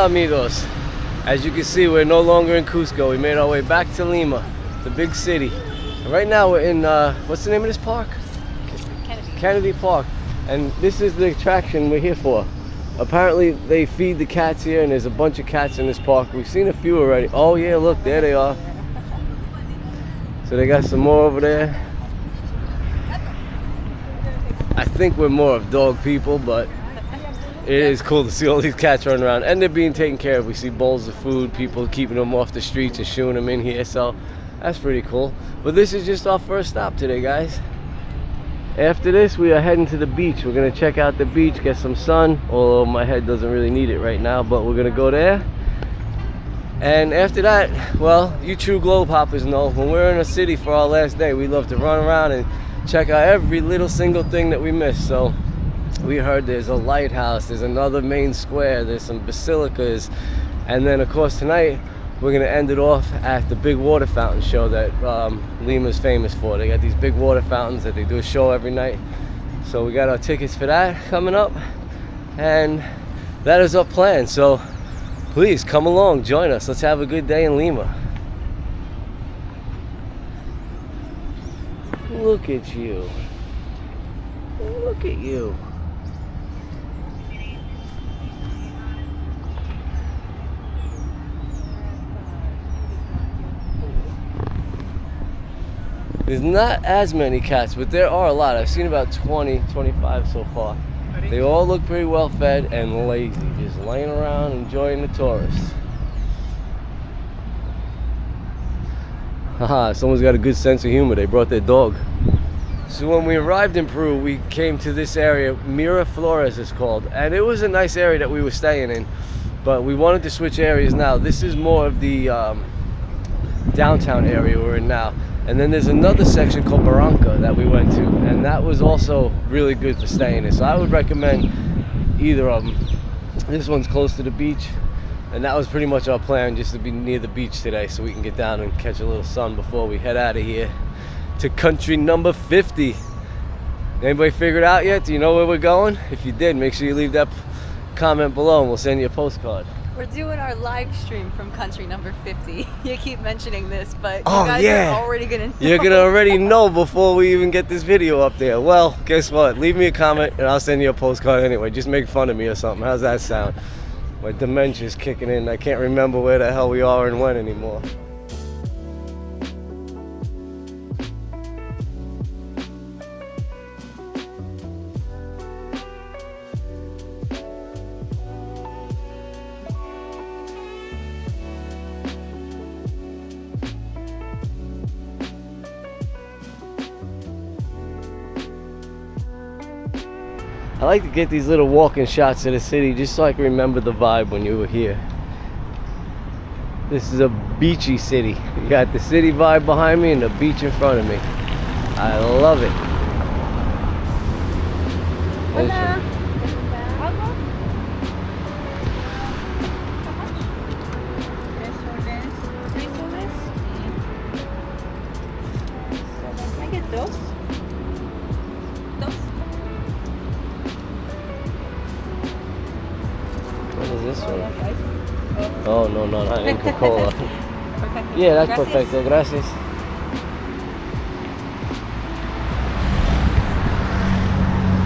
amigos. As you can see, we're no longer in Cusco. We made our way back to Lima, the big city. And right now we're in, what's the name of this park? Kennedy Park. And this is the attraction we're here for. Apparently they feed the cats here, and there's a bunch of cats in this park. We've seen a few already. Oh yeah, look, there they are. So they got some more over there. I think we're more of dog people, but it is cool to see all these cats running around, and they're being taken care of. We see bowls of food, people keeping them off the streets and shooing them in here, so that's pretty cool. But this is just our first stop today, guys. After this, we are heading to the beach. We're gonna check out the beach, get some sun, although my head doesn't really need it right now, but we're gonna go there. And after that, well, you true GlobeHoppers know, when we're in a city for our last day, we love to run around and check out every little single thing that we miss. So we heard there's a lighthouse, there's another main square, there's some basilicas, and then of course tonight we're gonna end it off at the big water fountain show that Lima's famous for. They got these big water fountains that they do a show every night. So we got our tickets for that coming up, and that is our plan. So please come along, join us. Let's have a good day in Lima. Look at you. Look at you. There's not as many cats, but there are a lot. I've seen about 20, 25 so far. They all look pretty well fed and lazy, just laying around enjoying the tourists. Haha, someone's got a good sense of humor. They brought their dog. So when we arrived in Peru, we came to this area, Miraflores it's called, and it was a nice area that we were staying in, but we wanted to switch areas now. This is more of the downtown area we're in now. And then there's another section called Barranca that we went to, and that was also really good for staying in. So I would recommend either of them. This one's close to the beach, and that was pretty much our plan, just to be near the beach today so we can get down and catch a little sun before we head out of here to country number 50. Anybody figured out yet? Do you know where we're going? If you did, make sure you leave that comment below and we'll send you a postcard. We're doing our live stream from country number 50. You keep mentioning this, but you Oh, guys yeah. are already gonna know. You're gonna already know before we even get this video up there. Well, guess what? Leave me a comment and I'll send you a postcard anyway. Just make fun of me or something. How's that sound? My dementia's kicking in. I can't remember where the hell we are and when anymore. I like to get these little walking shots of the city just so I can remember the vibe when you were here. This is a beachy city. You got the city vibe behind me and the beach in front of me. I love it. Hola. I get dos. What is this one? Oh, no, not in Coca-Cola. Yeah, that's perfecto. Gracias.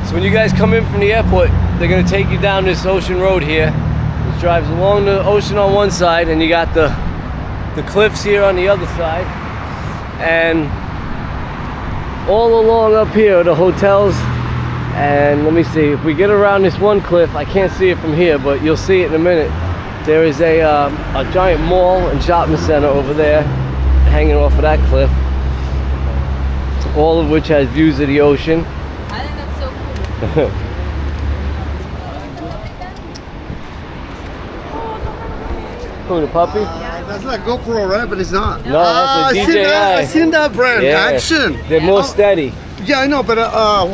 So when you guys come in from the airport, they're going to take you down this ocean road here. It drives along the ocean on one side, and you got the cliffs here on the other side. And all along up here are the hotels. And let me see, if we get around this one cliff, I can't see it from here, but you'll see it in a minute. There is a giant mall and shopping center over there, hanging off of that cliff, all of which has views of the ocean. I think that's so cool. Who, the puppy? That's not GoPro, right? But it's not. No, that's a DJI. I've seen that brand. Yeah. Action. They're more steady. Yeah, I know, but how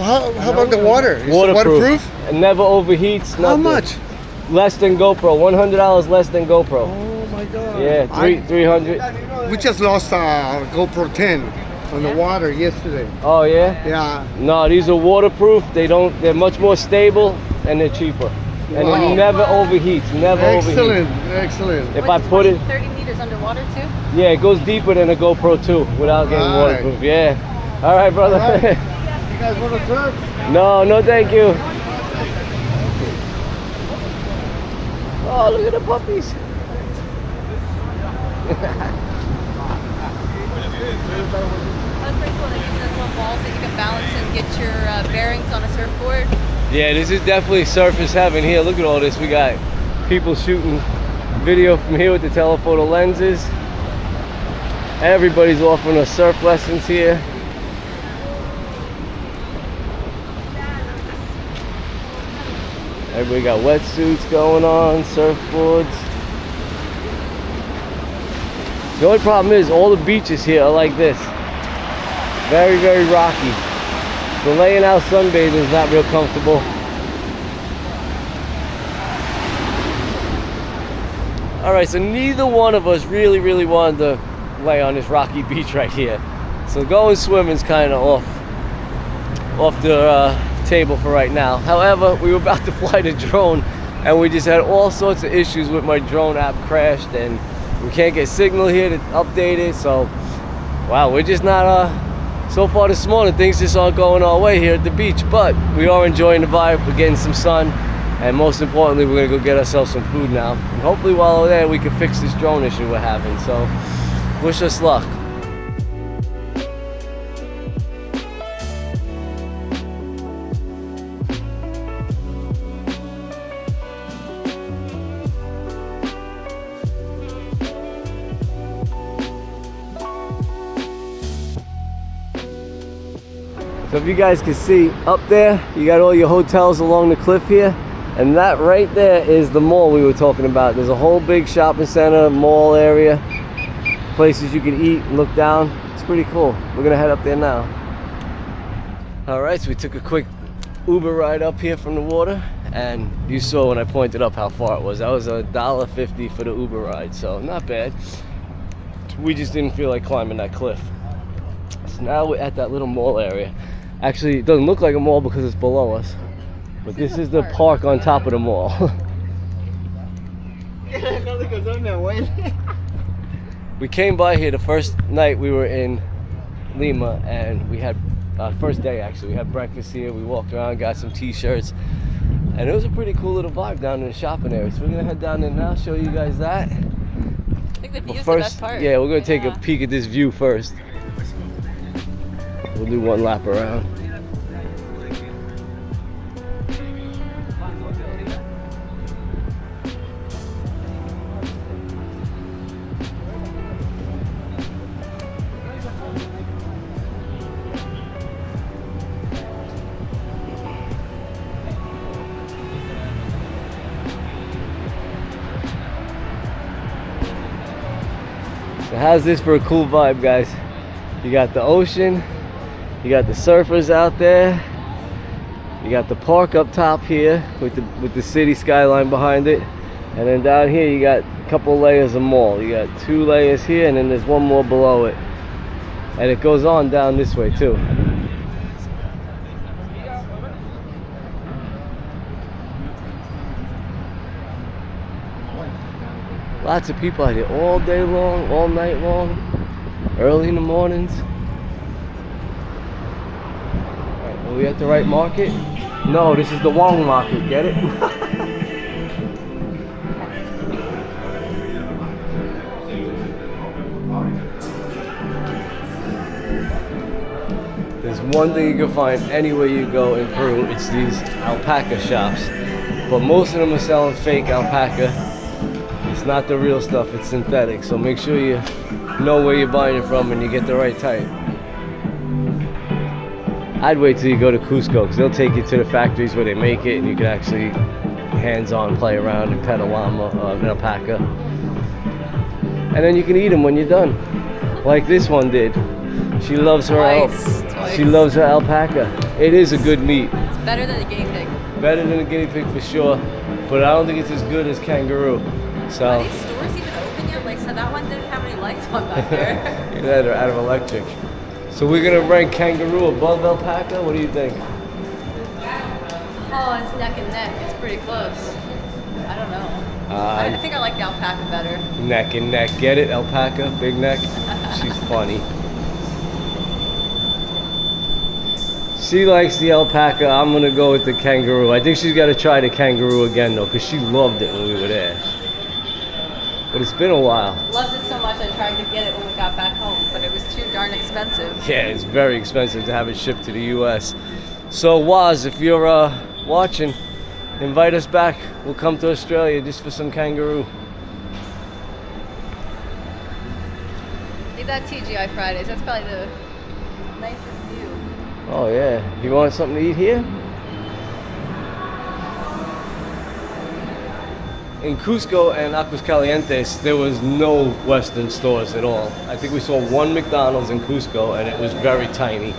about the water? Is it Waterproof. It never overheats. Nothing. How much? Less than GoPro. $100 less than GoPro. Oh my God. Yeah, 300. We just lost GoPro 10 on the water yesterday. Oh yeah? Yeah. No, these are waterproof. They're much more stable and they're cheaper. And Wow. it never overheats, never Excellent, overheats. excellent. If I put it, 30 meters underwater too? yeah, it goes deeper than a GoPro 2 without getting Alright. waterproof. Yeah. All right, brother. All right. You guys want to surf? No, no, thank you. Oh, look at the puppies. That's pretty cool. They use those little balls that you can balance and get your bearings on a surfboard. Yeah, this is definitely surface heaven here. Look at all this. We got people shooting video from here with the telephoto lenses. Everybody's offering us surf lessons here. Everybody got wetsuits going on, surfboards. The only problem is all the beaches here are like this. Very, very rocky. So laying out sunbathing is not real comfortable. All right, so neither one of us really wanted to lay on this rocky beach right here. So going swimming's kind of off the table for right now. However, we were about to fly the drone and we just had all sorts of issues with my drone app crashed and we can't get signal here to update it. So, wow, we're just not, so far this morning, things just aren't going our way here at the beach, but we are enjoying the vibe. We're getting some sun, and most importantly, we're gonna go get ourselves some food now. And hopefully while we're there, we can fix this drone issue we're having. So, wish us luck. So if you guys can see up there, you got all your hotels along the cliff here, and that right there is the mall we were talking about. There's a whole big shopping center, mall area, places you can eat and look down. It's pretty cool. We're gonna head up there now. All right, so we took a quick Uber ride up here from the water, and you saw when I pointed up how far it was. That was $1.50 for the Uber ride, so not bad. We just didn't feel like climbing that cliff. So now we're at that little mall area. Actually, it doesn't look like a mall because it's below us, but this is the park on top of the mall. We came by here the first night we were in Lima, and we had first day actually. We had breakfast here. We walked around, got some t-shirts, and it was a pretty cool little vibe down in the shopping area. So we're gonna head down there now, show you guys that. I think the view's the First, best part. yeah, we're gonna take a peek at this view first. We'll do one lap around. So how's this for a cool vibe, guys? You got the ocean, you got the surfers out there, you got the park up top here with the city skyline behind it, and then down here you got a couple layers of mall. You got 2 layers here, and then there's one more below it, and it goes on down this way too. Lots of people out here all day long, all night long, early in the mornings. Alright, are we at the right market? No, this is the Wong market, get it? There's one thing you can find anywhere you go in Peru, it's these alpaca shops. But most of them are selling fake alpaca. It's not the real stuff, it's synthetic. So make sure you know where you're buying it from and you get the right type. I'd wait till you go to Cusco, because they'll take you to the factories where they make it and you can actually hands-on play around and pet a llama, an alpaca. And then you can eat them when you're done, like this one did. She loves her She loves her alpaca. It is a good meat. It's better than a guinea pig. Better than a guinea pig for sure, but I don't think it's as good as kangaroo. So Are these stores even open yet? Like, so that one didn't have any lights on back there. yeah, they're out of electric. So we're gonna rank kangaroo above alpaca. What do you think? Oh, it's neck and neck. It's pretty close. I don't know. Uh, I think I like the alpaca better. Neck and neck. Get it? Alpaca? Big neck? She's funny. She likes the alpaca. I'm going to go with the kangaroo. I think she's got to try the kangaroo again, though, because she loved it when we were there. But it's been a while. Loved it so much I tried to get it when we got back home, but it was too darn expensive. Yeah, it's very expensive to have it shipped to the U.S. So, Waz, if you're watching, invite us back. We'll come to Australia just for some kangaroo. Leave that TGI Fridays. That's probably the nicest view. Oh, yeah. You want something to eat here? In Cusco and Aguascalientes, there was no Western stores at all. I think we saw one McDonald's in Cusco, and it was very tiny,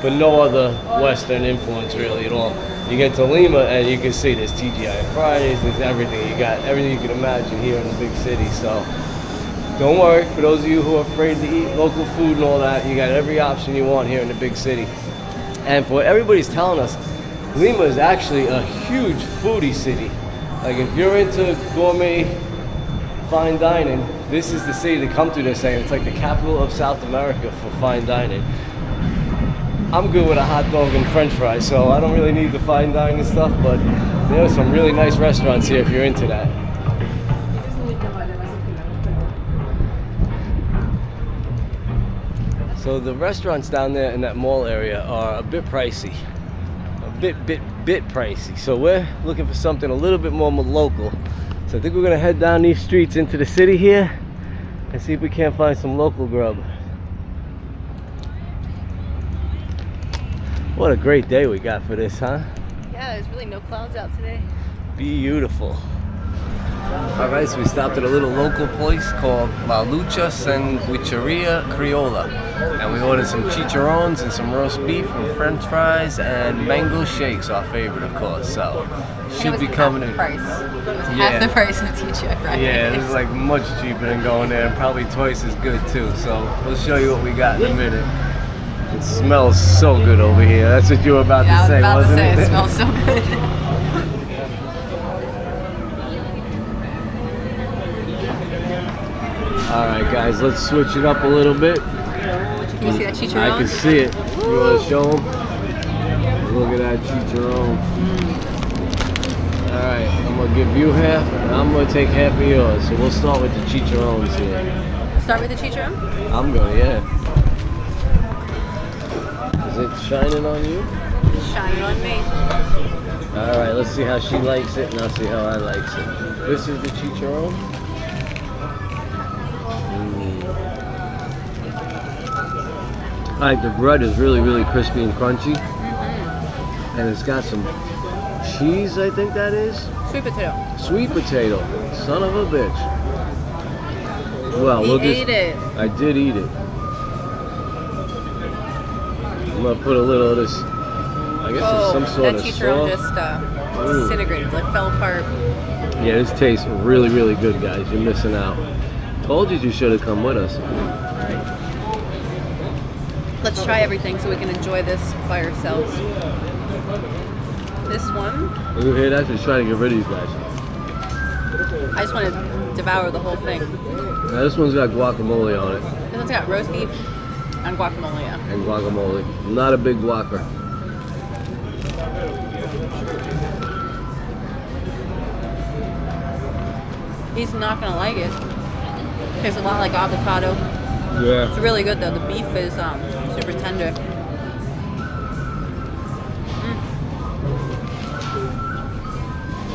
but no other Western influence really at all. You get to Lima, and you can see there's TGI Fridays, there's everything. You got everything you can imagine here in the big city. So don't worry, for those of you who are afraid to eat local food and all that, you got every option you want here in the big city. And for what everybody's telling us, Lima is actually a huge foodie city. Like, if you're into gourmet fine dining, this is the city to come to, they're saying. It's like the capital of South America for fine dining. I'm good with a hot dog and french fries, so I don't really need the fine dining stuff, but there are some really nice restaurants here if you're into that. So the restaurants down there in that mall area are a bit pricey. Bit pricey. So we're looking for something a little bit more local. So I think we're gonna head down these streets into the city here and see if we can't find some local grub. What a great day we got for this, huh? Yeah, there's really no clouds out today. Beautiful. Alright, so we stopped at a little local place called La Lucha Sandwicheria Criolla. And we ordered some chicharrones and some roast beef and french fries and mango shakes, our favorite, of course. So, should be coming in. Half the price of TGI Fridays. Yeah, it's like much cheaper than going there, and probably twice as good too. So, we'll show you what we got in a minute. It smells so good over here. That's what you were about to say, wasn't it? It smells so good. Alright guys, let's switch it up a little bit. Can you see that chicharron? I can see it. You want to show them? Look at that chicharron. Alright, I'm going to give you half, and I'm going to take half of yours. So we'll start with the chicharrones here. Start with the chicharron? I'm going, yeah. Is it shining on you? It's shining on me. Alright, let's see how she likes it, and I'll see how I likes it. This is the chicharron. Alright, the bread is really, really crispy and crunchy. And it's got some cheese, I think that is. Sweet potato. Sweet potato. Son of a bitch. Well, He ate it. I did eat it. I'm gonna put a little of this, I guess it's some sort of that chicharron sauce. just disintegrated, like fell apart. Yeah, this tastes really, really good, guys. You're missing out. Told you should have come with us. Let's try everything so we can enjoy this by ourselves. This one, You hear that? Just trying to get rid of these guys. I just want to devour the whole thing. Now this one's got guacamole on it. This one's got roast beef and guacamole. Yeah. And guacamole. I'm not a big guacer. He's not gonna like it. Tastes a lot like avocado. Yeah. It's really good though. The beef is super tender.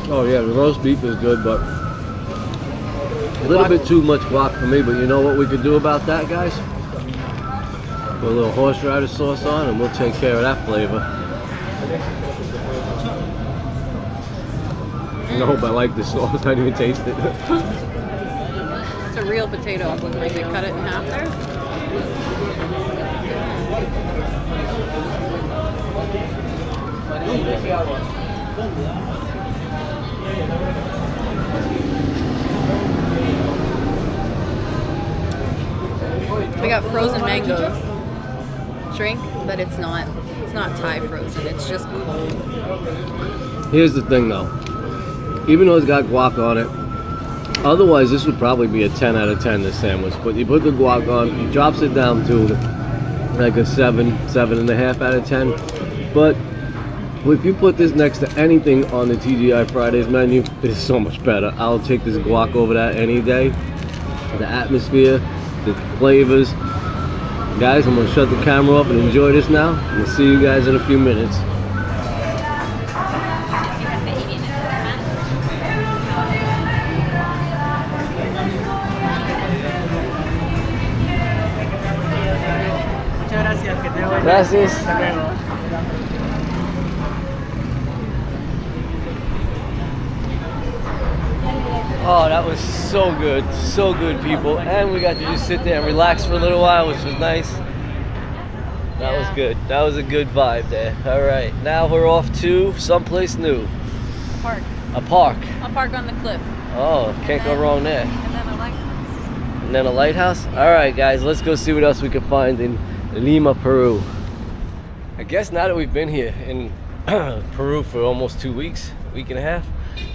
Oh yeah, the roast beef is good, but a little bit too much guac for me. But you know what we could do about that, guys? Put a little horseradish sauce on, and we'll take care of that flavor. Nope, I like the sauce. I didn't even taste it. It's a real potato. Like they cut it in half there. We got frozen mangoes. Drink, but it's not Thai frozen. It's just cold. Here's the thing, though. even though it's got guac on it. Otherwise, this would probably be a 10 out of 10, this sandwich. But you put the guac on, he drops it down to like a 7.5 out of 10. But if you put this next to anything on the TGI Fridays menu, it's so much better. I'll take this guac over that any day. The atmosphere, the flavors. Guys, I'm gonna shut the camera off and enjoy this now. And we'll see you guys in a few minutes. Gracias. Oh, that was so good, people. And we got to just sit there and relax for a little while, which was nice. That was good. That was a good vibe there. All right, now we're off to someplace new. A park. A park. A park on the cliff. Oh, can't go wrong there. And then a lighthouse. And then a lighthouse? All right, guys, let's go see what else we can find in Lima, Peru. I guess now that we've been here in Peru for almost 2 weeks, week and a half,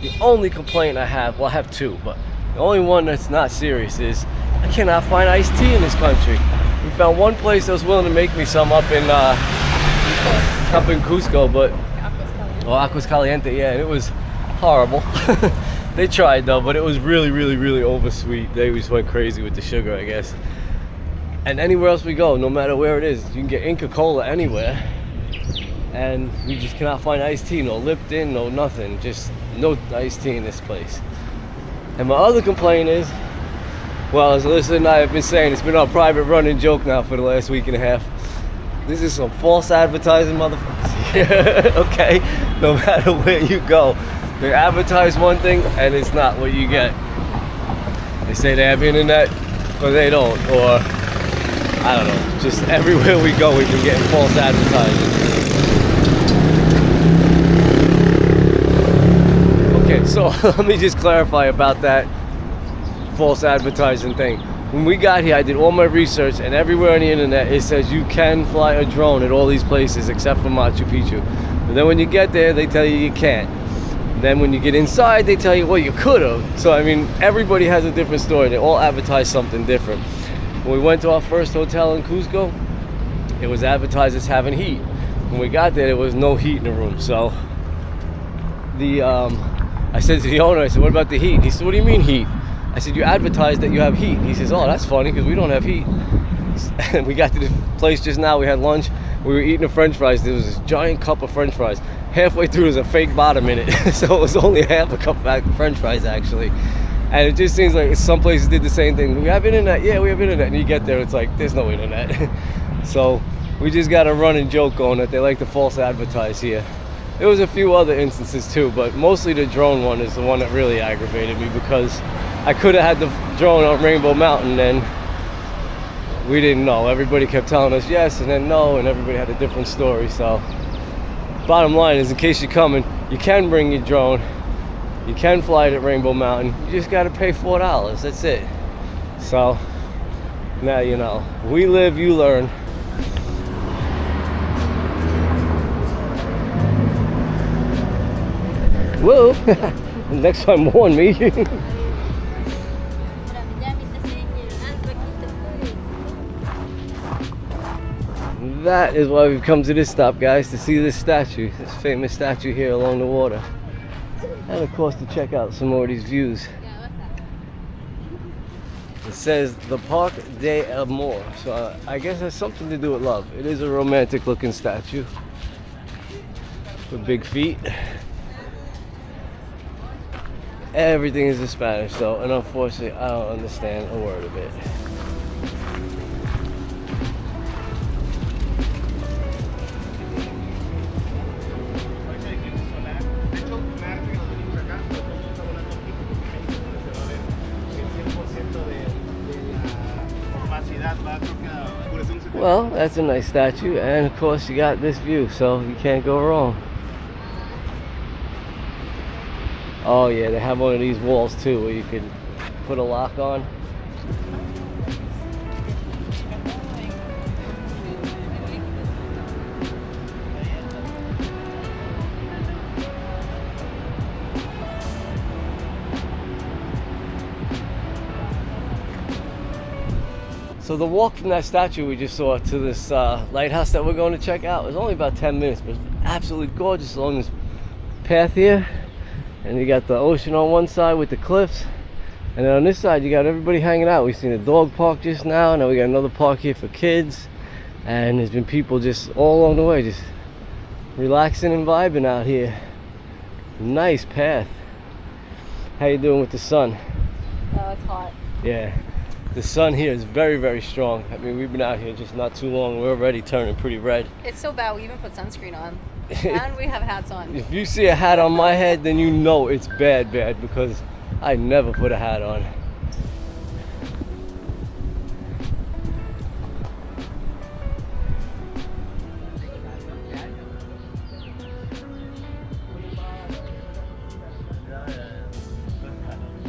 the only complaint I have, well, I have two, but the only one that's not serious is I cannot find iced tea in this country. We found one place that was willing to make me some up in Cusco, but Aguas Caliente, yeah, and it was horrible. They tried though, but it was really oversweet. They just went crazy with the sugar, I guess. And anywhere else we go, no matter where it is, you can get Inca Cola anywhere. And we just cannot find iced tea, no Lipton, no nothing, just no iced tea in this place. And my other complaint is, well, as Alyssa and I have been saying, it's been our private running joke now for the last week and a half. This is some false advertising, motherfuckers. Okay, no matter where you go, they advertise one thing and it's not what you get. They say they have internet, or they don't, or I don't know, just everywhere we go we've been getting false advertising. Okay, so let me just clarify about that false advertising thing. When we got here, I did all my research, and everywhere on the internet it says you can fly a drone at all these places except for Machu Picchu. But then when you get there, they tell you can't. Then when you get inside, they tell you, well, you could have. So I mean, everybody has a different story. They all advertise something different. When we went to our first hotel in Cusco, it was advertised as having heat. When we got there was no heat in the room. So I said to the owner, I said, what about the heat? He said, what do you mean heat? I said, you advertised that you have heat. He says, oh, that's funny because we don't have heat. And we got to this place just now, we had lunch, we were eating the french fries. There was this giant cup of french fries. Halfway through there's a fake bottom in it. So it was only half a cup of french fries actually. And it just seems like some places did the same thing. We have internet, yeah, we have internet. And you get there, it's like, there's no internet. So we just got a running joke going that they like to false advertise here. There was a few other instances too, but mostly the drone one is the one that really aggravated me because I could have had the drone on Rainbow Mountain and we didn't know. Everybody kept telling us yes and then no, and everybody had a different story. So bottom line is, in case you're coming, you can bring your drone, you can fly it at Rainbow Mountain, you just got to pay $4, that's it. So now you know. We live, you learn. Whoa! Next time warn me. That is why we've come to this stop, guys, to see this statue, this famous statue here along the water. And of course to check out some more of these views. It says the Parc des Amours, so I guess it has something to do with love. It is a romantic looking statue with big feet. Everything is in Spanish though, and unfortunately I don't understand a word of it. Well, that's a nice statue, and of course you got this view, so you can't go wrong. Oh yeah, they have one of these walls too where you can put a lock on. So the walk from that statue we just saw to this lighthouse that we're going to check out was only about 10 minutes, but it's absolutely gorgeous along this path here. And you got the ocean on one side with the cliffs, and then on this side you got everybody hanging out. We've seen a dog park just now. Now we got another park here for kids, and there's been people just all along the way just relaxing and vibing out here. Nice path. How you doing with the sun? Oh, it's hot. Yeah, the sun here is very, very strong. I mean, we've been out here just not too long. We're already turning pretty red. It's so bad we even put sunscreen on. And we have hats on. If you see a hat on my head, then you know it's bad, because I never put a hat on.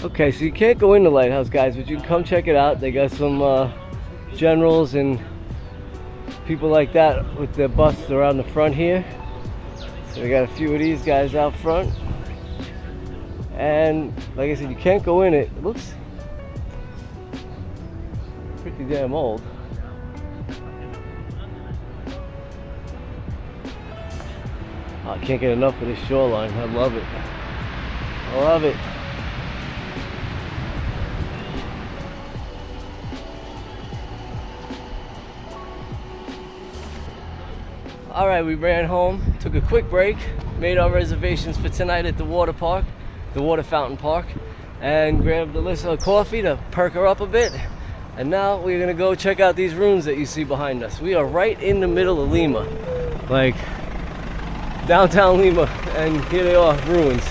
Okay, so you can't go in the lighthouse, guys, but you can come check it out. They got some generals and people like that with their busts around the front here. So we got a few of these guys out front. And like I said, you can't go in it. It looks pretty damn old. Oh, I can't get enough of this shoreline. I love it. I love it. All right, we ran home, took a quick break, made our reservations for tonight at the water park, the water fountain park, and grabbed Alyssa a coffee to perk her up a bit. And now we're gonna go check out these ruins that you see behind us. We are right in the middle of Lima, like downtown Lima, and here they are, ruins.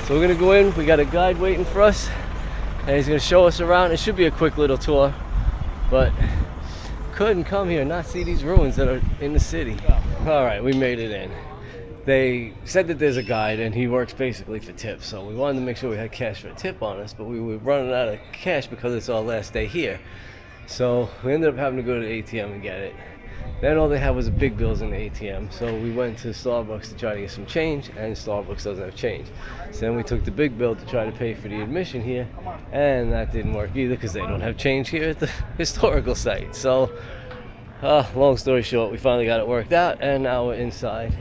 So we're gonna go in, we got a guide waiting for us, and he's gonna show us around. It should be a quick little tour, but couldn't come here and not see these ruins that are in the city. All right, we made it in. They said that there's a guide and he works basically for tips, so we wanted to make sure we had cash for a tip on us, but we were running out of cash because it's our last day here. So we ended up having to go to the ATM and get it. Then all they had was the big bills in the ATM, so we went to Starbucks to try to get some change, and Starbucks doesn't have change. So then we took the big bill to try to pay for the admission here, and that didn't work either because they don't have change here at the historical site. So long story short, we finally got it worked out, and now we're inside.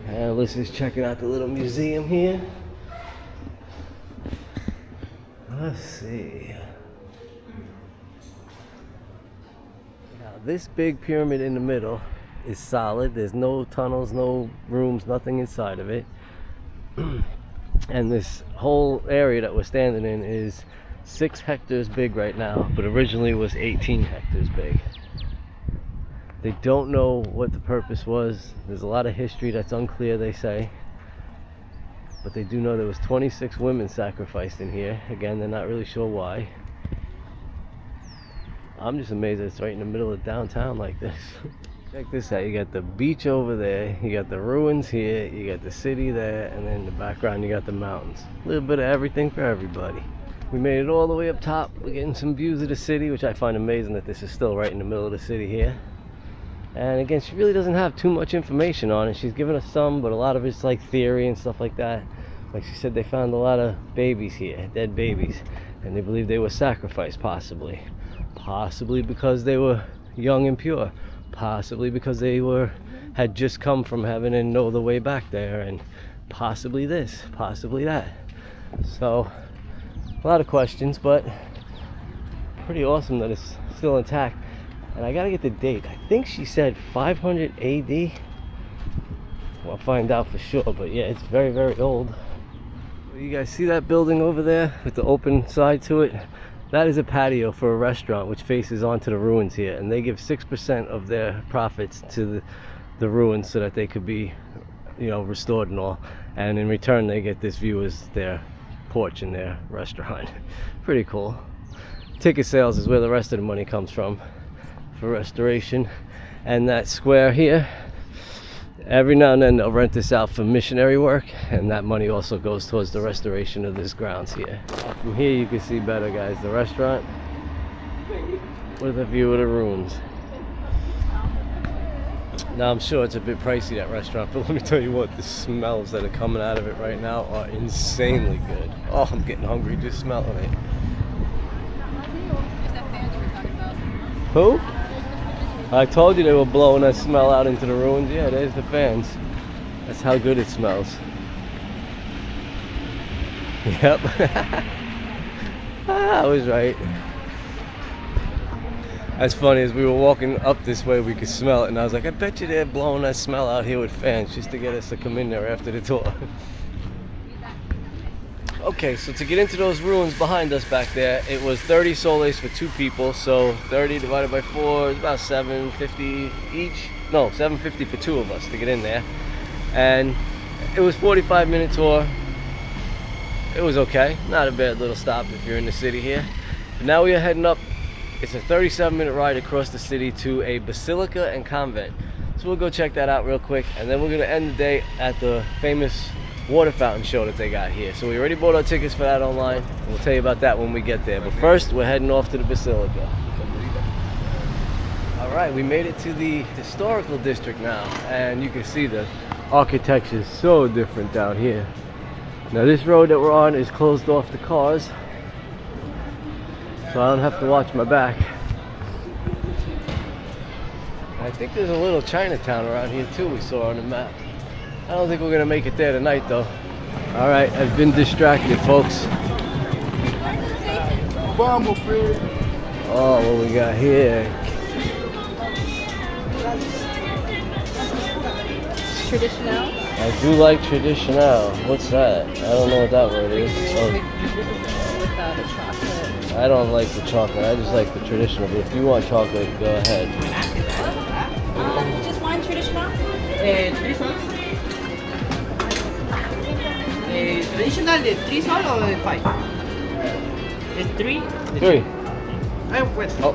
And Alyssa's checking out the little museum here. Let's see. Now this big pyramid in the middle is solid. There's no tunnels, no rooms, nothing inside of it. And this whole area that we're standing in is 6 hectares big right now, but originally was 18 hectares big. They don't know what the purpose was. There's a lot of history that's unclear, they say. But they do know there was 26 women sacrificed in here. Again, they're not really sure why. I'm just amazed that it's right in the middle of downtown like this. Check this out. You got the beach over there, you got the ruins here, you got the city there, and then in the background you got the mountains. A little bit of everything for everybody. We made it all the way up top. We're getting some views of the city, which I find amazing that this is still right in the middle of the city here. And again, she really doesn't have too much information on it. She's given us some, but a lot of it's like theory and stuff like that. Like she said, they found a lot of babies here, dead babies, and they believe they were sacrificed, possibly because they were young and pure, possibly because they had just come from heaven and know the way back there, and possibly this, possibly that. So a lot of questions, but pretty awesome that it's still intact. And I gotta get the date. I think she said 500 AD. We'll find out for sure, but yeah, it's very, very old. You guys see that building over there with the open side to it? That is a patio for a restaurant which faces onto the ruins here, and they give 6% of their profits to the ruins so that they could be, restored and all. And in return, they get this view as their porch in their restaurant. Pretty cool. Ticket sales is where the rest of the money comes from for restoration. And that square here, every now and then they'll rent this out for missionary work, and that money also goes towards the restoration of this grounds here. From here you can see better, guys, the restaurant with a view of the ruins. Now I'm sure it's a bit pricey, that restaurant, but let me tell you what, the smells that are coming out of it right now are insanely good. Oh, I'm getting hungry just smelling it. There's that fan you were talking about. Who? I told you they were blowing that smell out into the ruins. Yeah, there's the fans. That's how good it smells. Yep. I was right. That's funny, as we were walking up this way, we could smell it, and I was like, I bet you they're blowing that smell out here with fans just to get us to come in there after the tour. Okay, so to get into those ruins behind us back there, it was 30 soles for 2 people, so 30 divided by 4 is about 750 each. No, 750 for 2 of us to get in there. And it was 45-minute tour. It was okay, not a bad little stop if you're in the city here. But now we are heading up. It's a 37-minute ride across the city to a basilica and convent. So we'll go check that out real quick, and then we're gonna end the day at the famous water fountain show that they got here. So we already bought our tickets for that online. We'll tell you about that when we get there. But first, we're heading off to the basilica. All right, we made it to the historical district now, and you can see the architecture is so different down here. Now this road that we're on is closed off to cars, so I don't have to watch my back. I think there's a little Chinatown around here too we saw on the map. I don't think we're gonna make it there tonight though. All right, I've been distracted, folks. Oh, what we got here? Traditional. I do like traditional. What's that? I don't know what that word is. Oh. Without a chocolate. I don't like the chocolate. I just like the traditional. But if you want chocolate, go ahead. Just one traditional? Traditional de 3 sol or de 5? It's 3? 3. I'm with. Oh.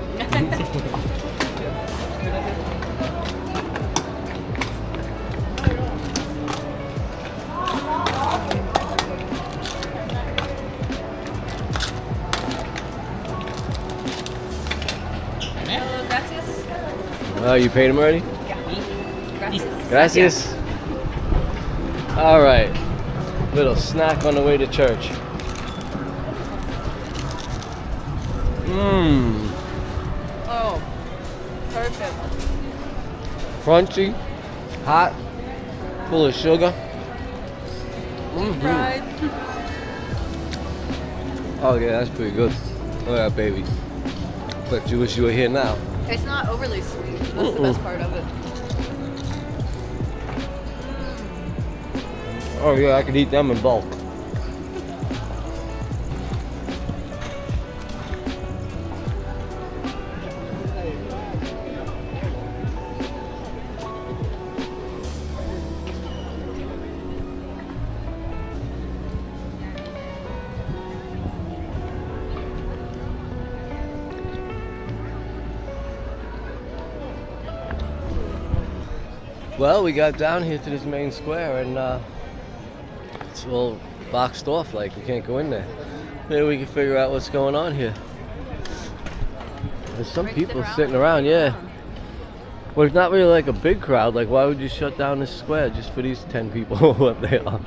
Oh, you paid him already? Gracias. Gracias. All right. Little snack on the way to church. Mmm. Oh, perfect. Crunchy, hot, full of sugar. Fried. Oh yeah, that's pretty good. Look at that baby. But you wish you were here now. It's not overly sweet. That's the best part of it. Oh yeah, I could eat them in bulk. Well, we got down here to this main square and it's all boxed off, like we can't go in there. Maybe we can figure out what's going on here. There's some people sitting around, yeah. Well, it's not really like a big crowd. Like, why would you shut down this square just for these 10 people, what they are?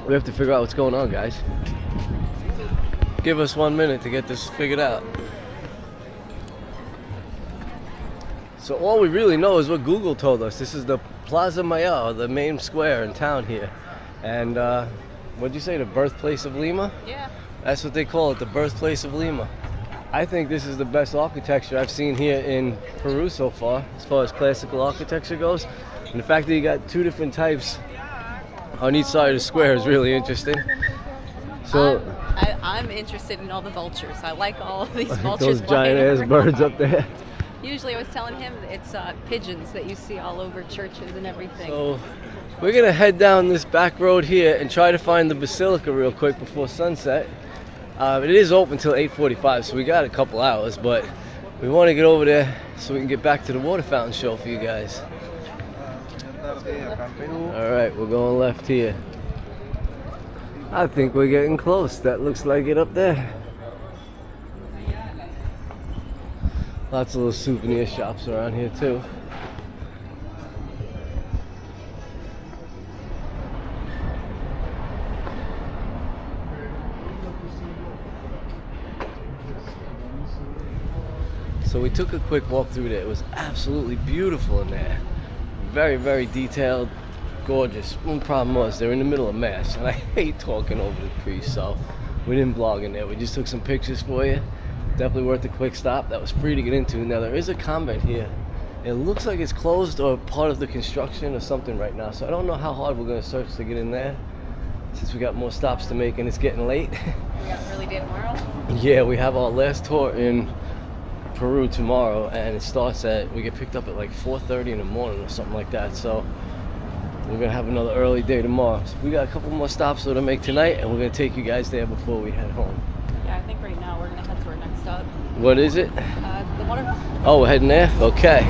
We have to figure out what's going on, guys. Give us 1 minute to get this figured out. So all we really know is what Google told us. This is the Plaza Mayor, the main square in town here. And what'd you say, the birthplace of Lima? Yeah. That's what they call it, the birthplace of Lima. I think this is the best architecture I've seen here in Peru so far as classical architecture goes. And the fact that you got 2 different types on each side of the square is really interesting. So I'm interested in all the vultures. I like all of these those vultures. giant ass birds up there. Usually I was telling him it's pigeons that you see all over churches and everything. So we're gonna head down this back road here and try to find the basilica real quick before sunset. It is open until 8:45, so we got a couple hours, but we want to get over there so we can get back to the water fountain show for you guys. All right, we're going left here. I think we're getting close. That looks like it up there. Lots of little souvenir shops around here too. So we took a quick walk through there. It was absolutely beautiful in there. Very, very detailed, gorgeous. One problem was they're in the middle of mass, and I hate talking over the priest, so we didn't vlog in there. We just took some pictures for you. Definitely worth a quick stop. That was free to get into. Now there is a convent here. It looks like it's closed or part of the construction or something right now, so I don't know how hard we're going to search to get in there since we got more stops to make and it's getting late. We got an early day tomorrow. Yeah, we have our last tour in Peru tomorrow, and it starts we get picked up at like 4:30 in the morning or something like that, so we're gonna have another early day tomorrow. So we got a couple more stops to make tonight, and we're gonna take you guys there before we head home. Yeah, I think right now we're gonna head to our next stop. What is it? The water. Oh, we're heading there? Okay.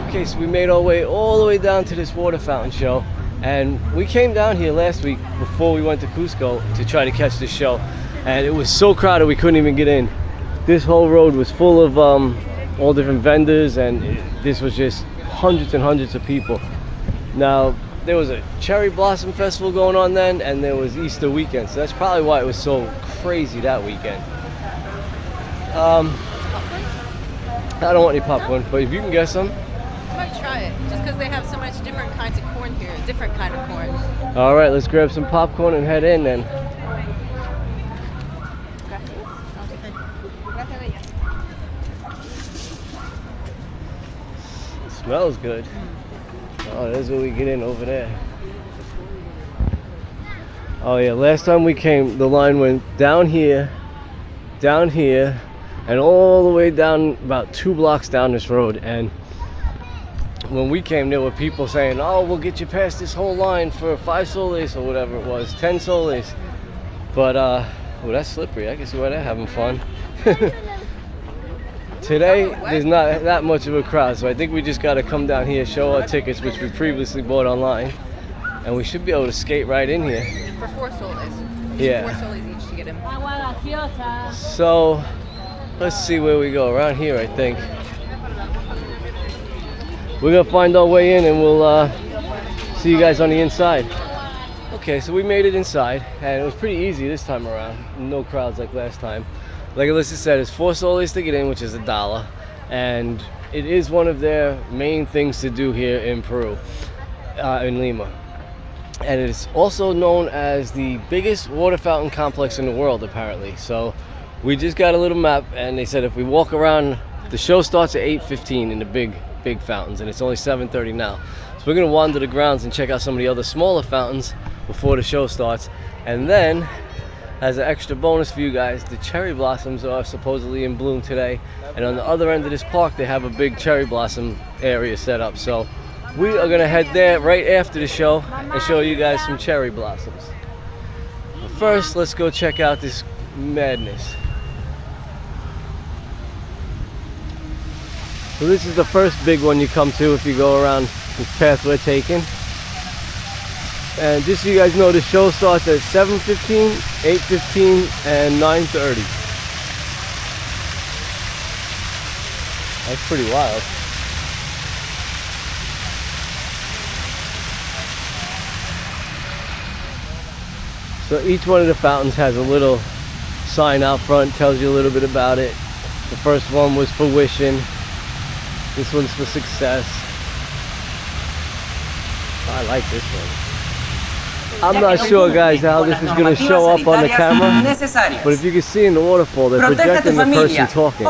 Okay, so we made our way all the way down to this water fountain show, and we came down here last week before we went to Cusco to try to catch this show, and it was so crowded we couldn't even get in. This whole road was full of all different vendors, and this was just hundreds and hundreds of people. Now, there was a cherry blossom festival going on then, and there was Easter weekend, so that's probably why it was so crazy that weekend. I don't want any popcorn, but if you can get some. I might try it, just because they have so much different kinds of corn here, different kind of corn. All right, let's grab some popcorn and head in then. It smells good. Oh, there's where we get in over there. Oh yeah, last time we came, the line went down here, and all the way down about 2 blocks down this road. And when we came, there were people saying, oh, we'll get you past this whole line for 5 soles or whatever it was, 10 soles. But, well, that's slippery. I can see why they're having fun. Today, there's not that much of a crowd, so I think we just got to come down here, show our tickets, which we previously bought online, and we should be able to skate right in here. For 4 soles. Yeah. 4 soles each to get in. So, let's see where we go. Around here, I think. We're going to find our way in, and we'll see you guys on the inside. Okay, so we made it inside, and it was pretty easy this time around. No crowds like last time. Like Alyssa said, it's 4 soles to get in, which is $1, and it is one of their main things to do here in Peru, in Lima. And it's also known as the biggest water fountain complex in the world, apparently. So we just got a little map, and they said if we walk around, the show starts at 8:15 in the big fountains, and it's only 7:30 now. So we're gonna wander the grounds and check out some of the other smaller fountains before the show starts, and then, as an extra bonus for you guys, the cherry blossoms are supposedly in bloom today, and on the other end of this park they have a big cherry blossom area set up. So we are gonna head there right after the show and show you guys some cherry blossoms. But first, let's go check out this madness. So this is the first big one you come to if you go around this path we're taking. And just so you guys know, the show starts at 7:15, 8:15, and 9:30. That's pretty wild. So each one of the fountains has a little sign out front, tells you a little bit about it. The first one was for wishing. This one's for success. I like this one. I'm not sure, guys, how this is going to show up on the camera, but if you can see in the waterfall, they're projecting the person talking.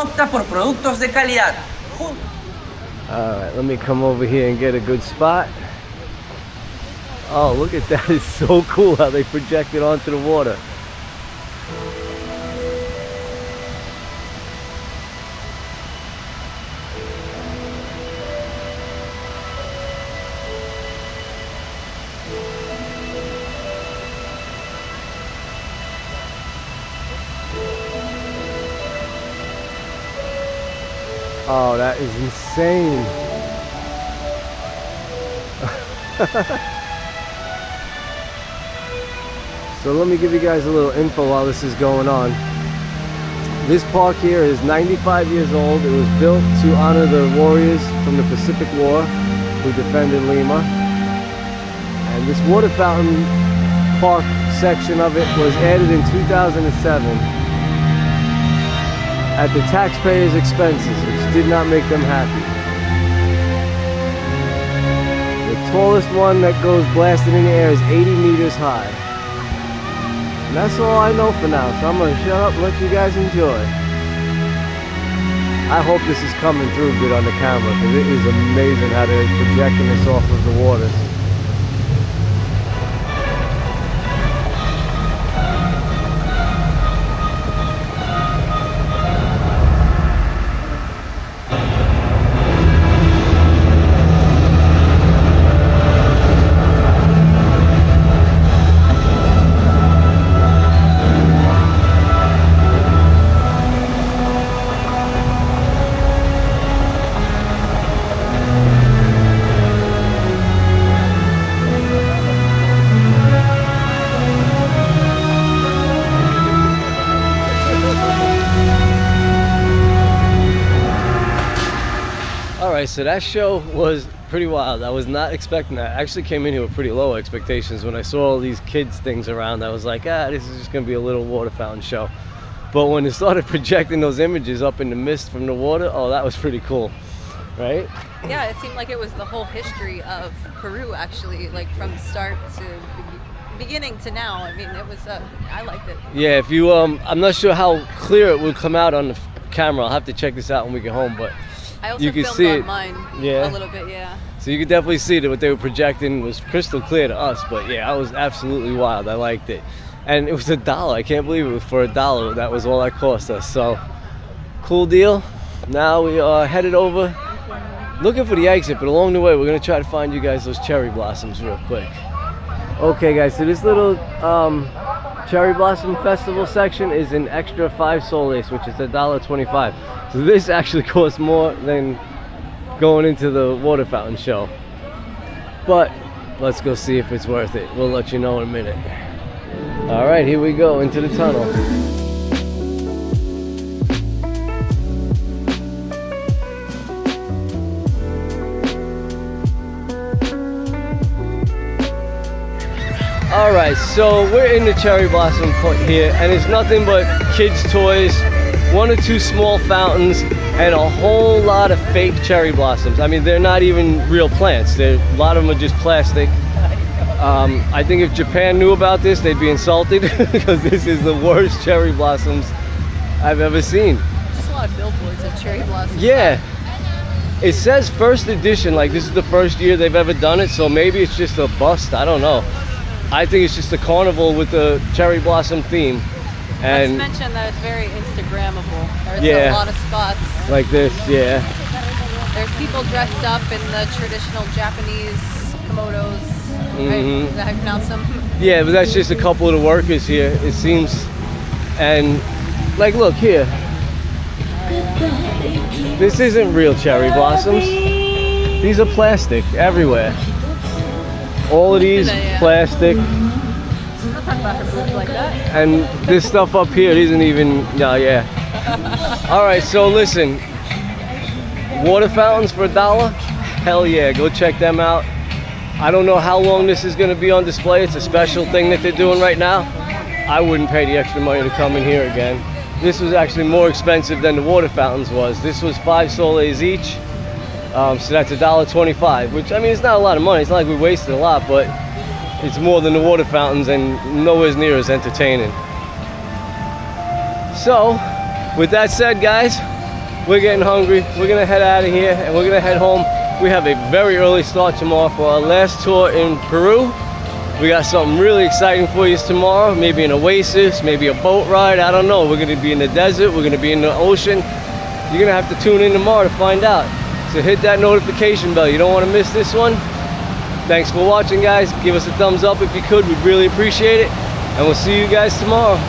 Alright, let me come over here and get a good spot. Oh, look at that. It's so cool how they project it onto the water. Oh, that is insane. So let me give you guys a little info while this is going on. This park here is 95 years old. It was built to honor the warriors from the Pacific War who defended Lima. And this water fountain park section of it was added in 2007. at the taxpayers' expenses, which did not make them happy. The tallest one that goes blasting in the air is 80 meters high. And that's all I know for now, so I'm gonna shut up and let you guys enjoy. I hope this is coming through good on the camera, because it is amazing how they're projecting this off of the water. Alright, so that show was pretty wild. I was not expecting that. I actually came in here with pretty low expectations. When I saw all these kids things around, I was like, this is just going to be a little water fountain show. But when it started projecting those images up in the mist from the water, oh, that was pretty cool, right? Yeah, it seemed like it was the whole history of Peru, actually, like from start to beginning to now. I mean, it was, I liked it. Yeah, if you, I'm not sure how clear it would come out on the camera. I'll have to check this out when we get home, but I also you can filmed see on it. mine Yeah. a little bit, yeah. So you could definitely see that what they were projecting was crystal clear to us, but yeah, I was absolutely wild. I liked it. And it was $1. I can't believe it was for $1. That was all that cost us. So, cool deal. Now we are headed over, looking for the exit, but along the way we're going to try to find you guys those cherry blossoms real quick. Okay guys, so this little cherry blossom festival section is an extra 5 soles, which is $1.25. So this actually costs more than going into the water fountain show. But let's go see if it's worth it. We'll let you know in a minute. All right, here we go into the tunnel. All right, so we're in the cherry blossom here, and it's nothing but kids' toys, 1 or 2 small fountains, and a whole lot of fake cherry blossoms. I mean, they're not even real plants. A lot of them are just plastic. I think if Japan knew about this, they'd be insulted because this is the worst cherry blossoms I've ever seen. Just a lot of billboards of cherry blossoms. Yeah. It says first edition, like this is the first year they've ever done it, so maybe it's just a bust, I don't know. I think it's just a carnival with the cherry blossom theme. And let's mention that it's very Instagrammable. There's a lot of spots. Like this, yeah. There's people dressed up in the traditional Japanese kimonos. Mm-hmm. Right? Is that how you pronounce them? Yeah, but that's just a couple of the workers here, it seems. And like, look here. This isn't real cherry blossoms. These are plastic everywhere. All of these plastic. Don't talk about her boobs like that. And this stuff up here isn't even, yeah. All right, so listen. Water fountains for $1? Hell yeah, go check them out. I don't know how long this is gonna be on display. It's a special thing that they're doing right now. I wouldn't pay the extra money to come in here again. This was actually more expensive than the water fountains was. This was 5 soles each. So that's $1.25, which, I mean, it's not a lot of money. It's not like we wasted a lot, but it's more than the water fountains and nowhere near as entertaining. So, with that said, guys, we're getting hungry. We're gonna head out of here and we're gonna head home. We have a very early start tomorrow for our last tour in Peru. We got something really exciting for you tomorrow. Maybe an oasis, maybe a boat ride, I don't know. We're gonna be in the desert, we're gonna be in the ocean. You're gonna have to tune in tomorrow to find out. So hit that notification bell. You don't want to miss this one. Thanks for watching, guys. Give us a thumbs up if you could. We'd really appreciate it. And we'll see you guys tomorrow.